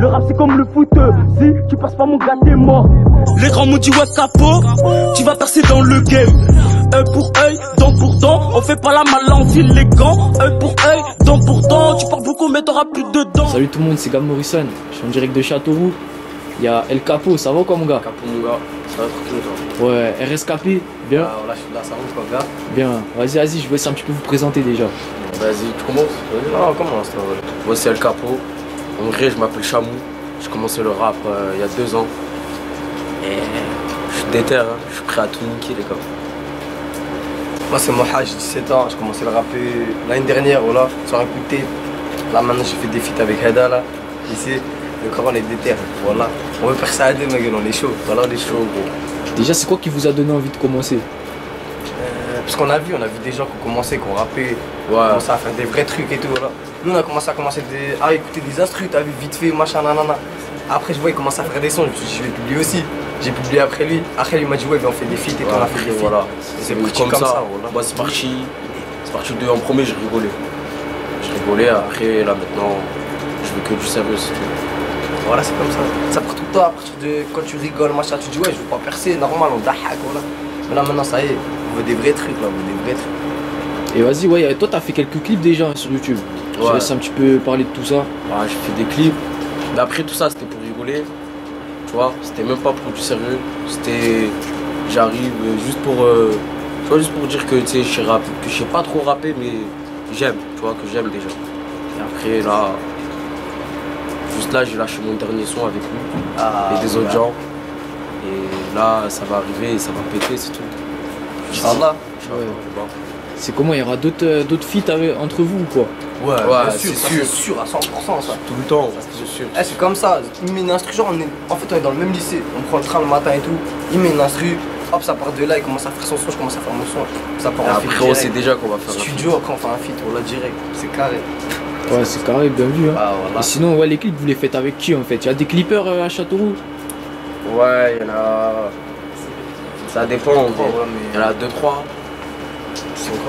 Le rap c'est comme le foot, si tu passes pas mon gars t'es mort. Les grands m'ont dit ouais capot, tu vas percer dans le game. Œil pour œil, dent pour dent, on fait pas la mal, on file les gants. Œil pour œil, dent pour dent, tu parles beaucoup mais t'auras plus de dents. Salut tout le monde, c'est Gab Morrison, je suis en direct de Châteauroux. Il y a El Capo, ça va quoi mon gars? Capo mon gars, ça va tranquille toi? Ouais, RSKP, bien? Ah voilà, je suis là, ça va quoi gars? Bien, vas-y, je vais laisser un petit peu vous présenter déjà. Vas-y, tu commences? Non, commence toi. Moi c'est El Capo, en vrai je m'appelle Chamou, j'ai commencé le rap il y a 2 ans. Et je suis déter, hein. Je suis prêt à tout niquer les gars. Moi c'est Moha, j'ai 17 ans, j'ai commencé à le rapper l'année dernière, voilà, sur un coup de tape. Là maintenant j'ai fait des feats avec Heda là, ici, le corps on est déter, voilà. On veut faire ça à deux ma gueule, on est chaud, voilà on est chaud gros. Déjà c'est quoi qui vous a donné envie de commencer? Parce qu'on a vu des gens qui ont commencé, qui ont rappé, commencé à faire des vrais trucs et tout, voilà. Nous on a commencé à écouter des instrus, t'as vu, vite fait, machin, nanana. Après je vois il commence à faire des sons, je me suis dit je vais publier aussi. J'ai publié après lui il m'a dit ouais ben on fait des feats et tout, on a fait des feats. Voilà, c'est parti comme ça, voilà. Moi c'est parti de en premier, j'ai rigolé. Après là maintenant, je veux que du sérieux, c'est tout. Voilà, c'est comme ça. Ça prend tout le temps, à partir de quand tu rigoles, machin, tu dis ouais je veux pas percer, normal, on dahak, voilà. Mais là maintenant ça y est, on veut des vrais trucs là, on veut des vrais trucs. Et vas-y, ouais, toi t'as fait quelques clips déjà sur YouTube. Je laisse un petit peu parler de tout ça. Ouais, j'ai fait des clips, mais après tout ça c'était pour rigoler. Tu vois, c'était même pas pour du sérieux, c'était, j'arrive juste pour, tu vois, juste pour dire que tu sais, je sais pas trop rapper, mais j'aime, tu vois, que j'aime déjà. Et après là, juste là j'ai lâché mon dernier son avec lui et des autres gens. Et là ça va arriver et ça va péter, c'est tout. Inch'Allah. C'est comment, il y aura d'autres feats entre vous ou quoi? Ouais, c'est sûr, à 100% ça. Tout le temps, c'est sûr. C'est comme ça, il met une instru, genre en fait on est dans le même lycée, on prend le train le matin et tout, il met une instru, hop ça part de là, il commence à faire son son, je commence à faire mon son, ça part en feat. Après on sait déjà qu'on va faire studio, après on fait un feat, on l'a direct, c'est carré. Ouais c'est carré, bien vu hein. Voilà. Et sinon ouais, les clips vous les faites avec qui en fait? Il y a des clippers à Châteauroux? Ouais, il y en a, ça dépend, il y en a 2-3.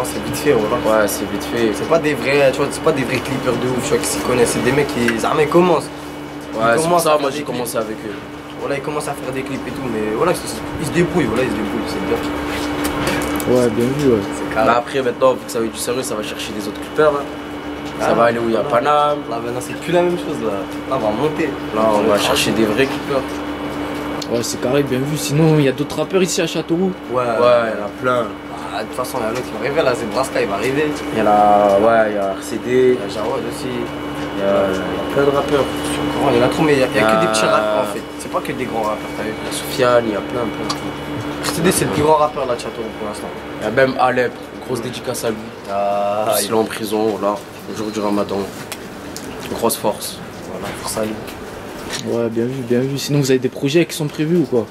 C'est vite fait, voilà. Ouais, c'est vite fait. C'est pas des vrais, tu vois, c'est pas des vrais clippers de ouf, tu vois, qui s'y connaissent. C'est des mecs qui commencent. Ouais, c'est pour ça, moi j'ai commencé avec eux. Voilà, ils commencent à faire des clips et tout, mais voilà, ils se débrouillent, voilà, c'est bien. Ouais, bien vu, ouais. C'est carré. Là, après, maintenant, vu que ça va être du sérieux, ça va chercher des autres clippers. Hein. Ça va aller où il y a Paname. Là, maintenant, c'est plus la même chose, là. Là, on va monter. Là, on va chercher des vrais clippers. Ouais, c'est carré, bien vu. Sinon, il y a d'autres rappeurs ici à Châteauroux? Ouais, il y en a plein. De toute façon, il y a l'autre qui va arriver, là, Zebraska, il va arriver. Il y en a, ouais, il y a RCD. Il y a Jawad aussi. Il y a plein de rappeurs. Il y en a trop, mais il y a que des petits rappeurs en fait. C'est pas que des grands rappeurs, t'as vu. Il y a Sofiane, il y a plein. RCD, c'est le plus grand rappeur là de Châteauroux pour l'instant. Il y a même Alep, grosse dédicace à lui. Il est en prison, là, le jour du ramadan. Grosse force. Voilà, force à lui. Ouais, bien vu, bien vu. Sinon, vous avez des projets qui sont prévus ou quoi?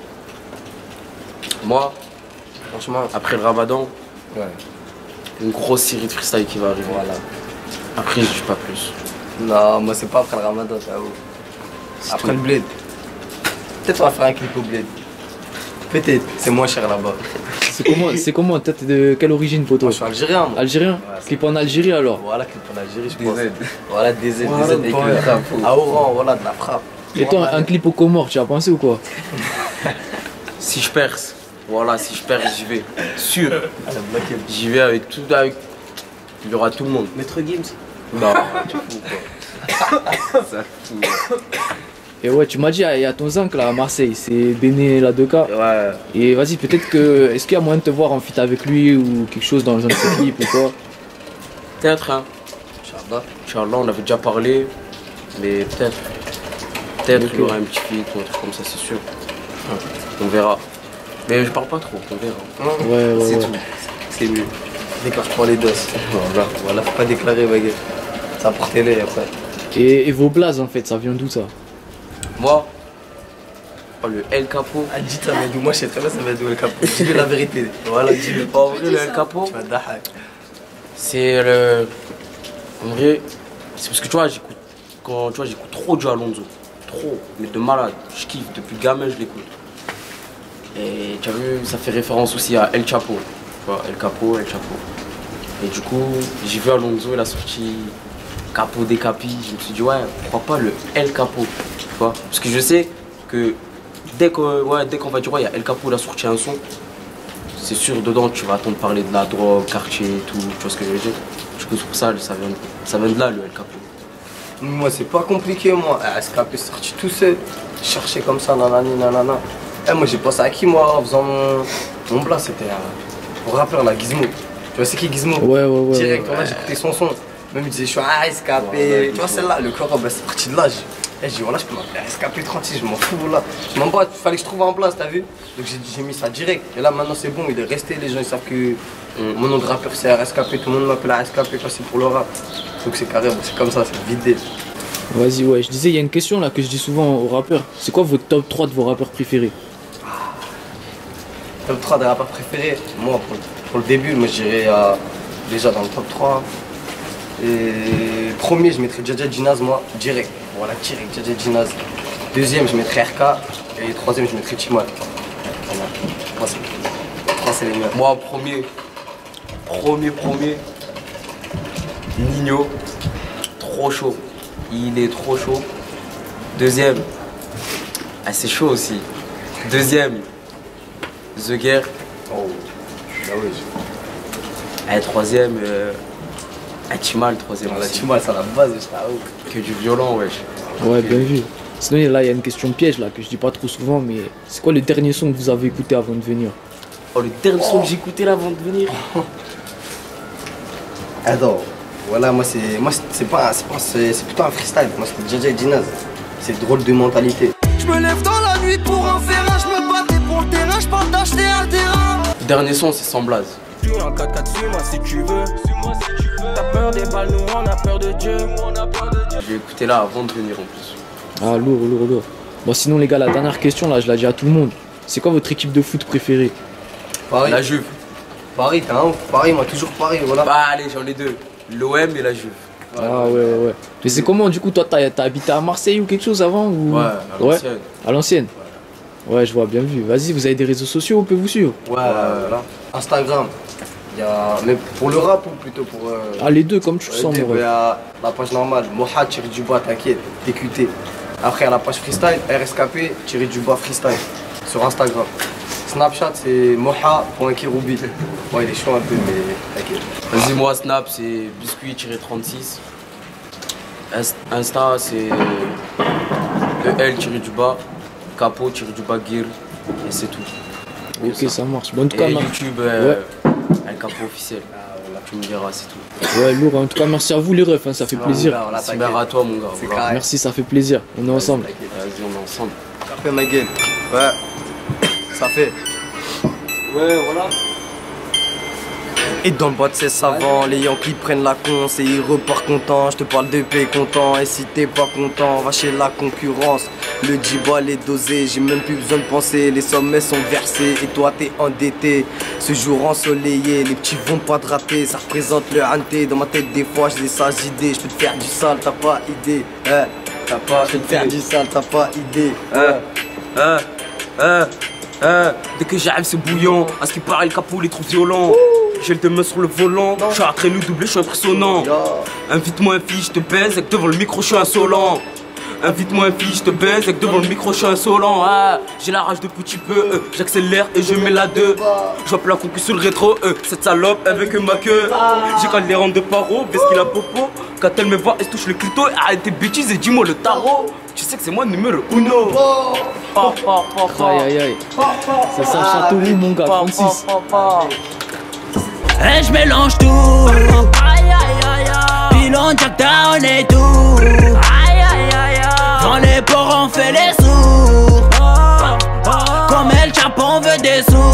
Moi, franchement, après le ramadan, ouais, une grosse série de freestyle qui va arriver. Voilà. Après, je dis pas plus. Non, moi c'est pas après le ramadan, j'avoue. Après le bled. Peut-être on va faire un clip au bled. Peut-être, c'est moins cher là-bas. C'est comment? T'es de quelle origine, poto? Moi je suis algérien. Moi. Algérien? Ouais, clip en Algérie alors? Voilà, clip en Algérie, je pense. DZ. Voilà, DZ, Voilà, DZ avec à Oran, voilà, de la frappe. Et toi, un clip au Comores, tu as pensé ou quoi? Si je perce, voilà, si je perce, j'y vais. Sûr. J'y vais avec tout, il y aura tout le monde. Maître Gims. Non, tu fous quoi. Ça fout. Et ouais, tu m'as dit, il y a ton zinc là à Marseille, c'est Béné la 2K. Ouais. Et vas-y, peut-être que. Est-ce qu'il y a moyen de te voir en feat avec lui ou quelque chose dans un de ses clips ou quoi? Peut-être, hein. Inch'Allah, on avait déjà parlé. Mais peut-être. Peut-être qu'il y aura un petit feat ou un truc comme ça, c'est sûr. On verra. Mais je parle pas trop, on verra. Ouais, c'est ouais. tout. C'est mieux. Déclare pas les dos. Voilà, faut pas déclarer, baguette. Ça portez-les après. Et vos blazes en fait, ça vient d'où ça? Moi, le El Capo. Ah, dis ça vient d'où? Moi je sais très bien ça vient d'où El Capo. Dis-lui la vérité. Voilà, dis-le. En vrai, le El Capo, Tu vas dahak. c'est le. En vrai, c'est parce que tu vois, j'écoute trop du Alonso. Trop, mais de malade. Je kiffe, depuis gamin, je l'écoute. Et tu as vu, ça fait référence aussi à El Chapo. Tu vois, El Capo, El Chapo. Et du coup, j'ai vu Alonso, il a sorti Capo des Capis, je me suis dit ouais, pourquoi pas le El Capo, tu vois. Parce que je sais que dès qu'on va dire ouais, il y a El Capo, il a sorti un son, c'est sûr dedans tu vas entendre parler de la drogue, quartier et tout, tu vois ce que je veux dire. Du coup c'est pour ça, ça vient de là le El Capo. Moi c'est pas compliqué moi, SKP est sorti tout seul, je cherchais comme ça, nanani nanana. Moi j'ai pensé à qui moi en faisant mon blas, c'était un rappeur là, Gizmo. Tu vois c'est qui Gizmo? Ouais. Direct, là j'écoutais son son. Même il disait je suis à SKP, tu vois celle-là, le corps c'est parti de là. J'ai dit voilà je peux m'appeler SKP 36, je m'en fous là. Je m'en bats, il fallait que je trouve en place, t'as vu? Donc j'ai mis ça direct. Et là maintenant c'est bon, il est resté, les gens ils savent que mon nom de rappeur c'est RSKP, tout le monde m'appelle RSKP quand c'est pour le rap. Donc c'est carré, c'est comme ça, c'est vidé. Vas-y, ouais, je disais, il y a une question là que je dis souvent aux rappeurs. C'est quoi votre top 3 de vos rappeurs préférés? Top 3 des rappeurs préférés, moi pour le début, moi je dirais déjà dans le top 3. Et premier, je mettrais Dja Dja Djinaz, moi, direct. Voilà, direct, Dja Dja Djinaz. Deuxième, je mettrais RK. Et troisième, je mettrais Timal. Voilà. Trois, c'est les meilleurs. Moi, premier, Nino, trop chaud. Il est trop chaud. Deuxième, c'est chaud aussi. Deuxième, The Guerre. Oh, ah oui. Et troisième, Timal, troisième. La aussi. Timal, c'est la base, je Que du violent, wesh. Ouais, bien vu. Sinon, là, il y a une question piège là que je dis pas trop souvent, mais c'est quoi le dernier son que vous avez écouté avant de venir? Oh, le dernier son que j'ai écouté là avant de venir. Attends, voilà, c'est plutôt un freestyle. Moi, c'était Dja Dja Djinaz. C'est drôle de mentalité. Je me lève dans la nuit pour en faire un, je me battais pour le terrain, je parle d'acheter un terrain. Le dernier son, c'est Sans Blaze. Tu es en 4x4, suis-moi si tu veux. T'as peur des balles, nous on a peur de Dieu. J'ai écouté là avant de venir en plus. Ah, lourd. Bon, sinon, les gars, la dernière question là, je la dis à tout le monde. C'est quoi votre équipe de foot préférée? Paris. La Juve. Paris, t'es un ouf. Paris, moi, toujours Paris, voilà. Bah allez, j'en ai deux. L'OM et la Juve. Ah ouais. Mais c'est comment du coup, toi, t'as habité à Marseille ou quelque chose avant ou... Ouais, à l'ancienne. À l'ancienne. Ouais, je vois, bien vu. Vas-y, vous avez des réseaux sociaux, on peut vous suivre? Ouais, voilà. Instagram. Mais pour le rap ou plutôt pour. Ah, les deux, comme tu le sens, il mon y ref. a la page normale, Moha tiré du bas, t'inquiète, TQT. Après, il y a la page freestyle, RSKP tiré du bas freestyle sur Instagram. Snapchat, c'est moha.kiroubi. Ouais, il est chaud un peu, mais t'inquiète. Vas-y, moi, Snap, c'est biscuit-36. Insta, c'est EL-du-bas, Capo-du-bas Gear. Et c'est tout. Ok, ça marche. Bon, en tout Et cas, YouTube, ouais. El Capo officiel. Là, tu me diras, c'est tout. Ouais, lourd. En tout cas, merci à vous, les refs, hein, ça fait plaisir. Merci à toi, mon gars. C'est Voilà. carré. Merci, ça fait plaisir. On est ensemble. Vas-y, on est ensemble. Ça fait ma gueule. Ouais. Ça fait. Ouais, voilà. Et dans le bois de ces savants, les Yankees prennent la conce et ils repartent contents. Je te parle de paix content, et si t'es pas content, va chez la concurrence. Le djibal est dosé, j'ai même plus besoin de penser. Les sommets sont versés et toi t'es endetté. Ce jour ensoleillé, les petits vont pas te rater. Ça représente le hanté. Dans ma tête des fois j'ai des sages idées. Je peux te faire du sale, t'as pas idée. T'as pas, je peux te faire du sale, t'as pas idée. Dès que j'arrive c'est bouillant. À ce qui paraît le capot il est trop violent. J'ai le deux mains sur le volant. Je suis à traîner doublé, je suis impressionnant. Invite-moi un fille, je te baise. Et que devant le micro je suis insolent. Invite-moi un fille, je te baise. Et que devant le micro je suis insolent. Ah, j'ai la rage de petit peu. J'accélère et je mets la 2. Je vois la concu sur le rétro. Cette salope avec ma queue. J'ai quand les rangs de paro. Parce qu'il a popo. Quand elle me voit, elle se touche le clito. Arrête tes bêtises et dis-moi le tarot. Tu sais que c'est moi numéro 1. Aïe. C'est ça, Châteauroux, mon gars, 36. Et je mélange tout. Pilon, Jack Down et tout. Dans les ports on fait les sourds. Comme El Chapo on veut des sous.